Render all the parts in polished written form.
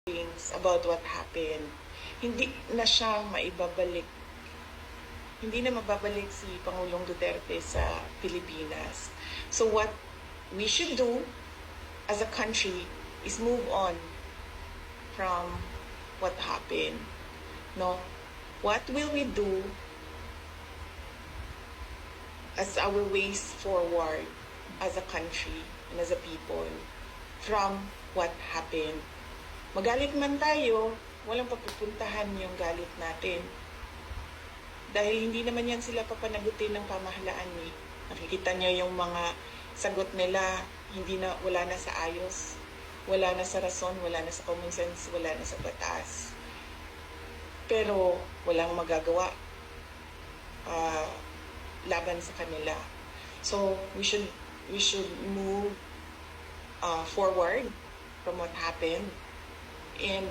things about what happened. Hindi na siya maibabalik. Hindi na mababalik si Pangulong Duterte sa Pilipinas. So what we should do as a country is move on from what happened. No? What will we do as our ways forward as a country and as a people from what happened? Magalit man tayo, walang papupuntahan yung galit natin. Dahil hindi naman yan sila papanagutin ng pamahalaan eh. Nakikita niyo yung mga sagot nila, wala na sa ayos, wala na sa rason, wala na sa common sense, wala na sa batas. Pero walang magagawa laban sa kanila. So we should move forward from what happened, and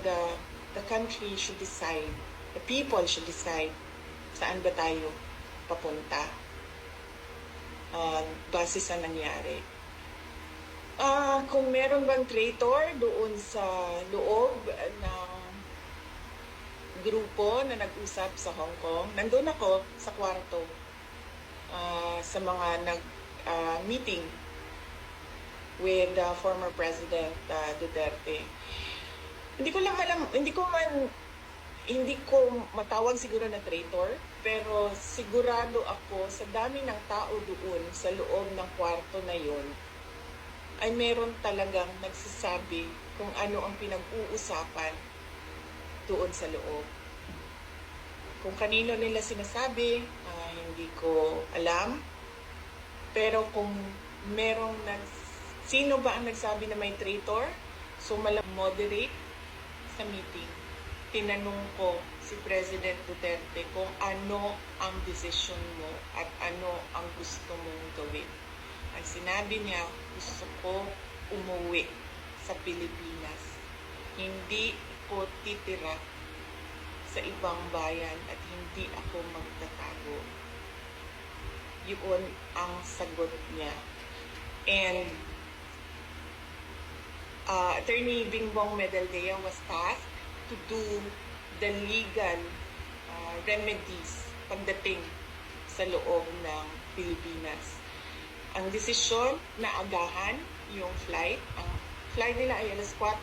the country should decide, the people should decide saan ba tayo papunta base sa nangyari. Kung meron bang traitor doon sa loob ng grupo na nag-usap sa Hong Kong, nandun ako sa kwarto sa mga nag-meeting with former President Duterte. Hindi ko matawag siguro na traitor, pero sigurado ako sa dami ng tao doon sa loob ng kwarto na yon ay meron talagang nagsasabi kung ano ang pinag-uusapan doon sa loob. Kung kanino nila sinasabi, hindi ko alam. Pero kung sino ba ang nagsabi na may traitor? So moderate sa meeting. Tinanong ko si President Duterte kung ano ang desisyon mo at ano ang gusto mong gawin. Ang sinabi niya, gusto ko umuwi sa Pilipinas. Hindi ko titira sa ibang bayan at hindi ako magtatago. Yun ang sagot niya. And Attorney Bingbong Medaldea was tasked to do the legal remedies pagdating sa loob ng Pilipinas. Ang desisyon na agahan yung flight, ang flight nila ay alas 4,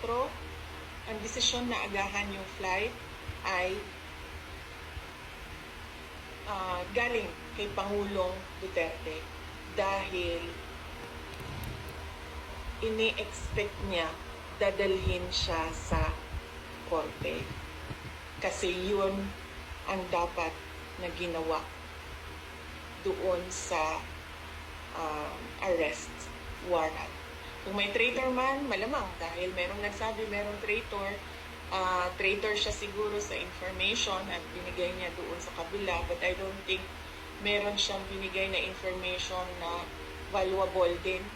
ang desisyon na agahan yung flight ay galing kay Pangulong Duterte dahil ini-expect niya dadalhin siya sa korte. Kasi yun ang dapat na ginawa doon sa arrest warrant. Kung may traitor man, malamang dahil merong nagsabi merong traitor, traitor siya siguro sa information at binigay niya doon sa kabila, but I don't think meron siyang binigay na information na valuable din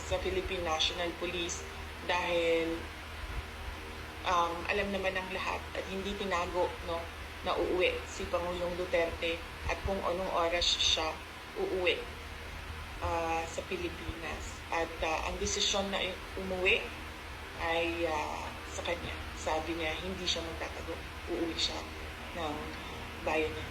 sa Philippine National Police dahil alam naman ng lahat at hindi tinago na uuwi si Pangulong Duterte at kung anong oras siya uuwi sa Pilipinas. At ang desisyon na umuwi ay sa kanya. Sabi niya, hindi siya magtatago. Uuwi siya ng bayan niya.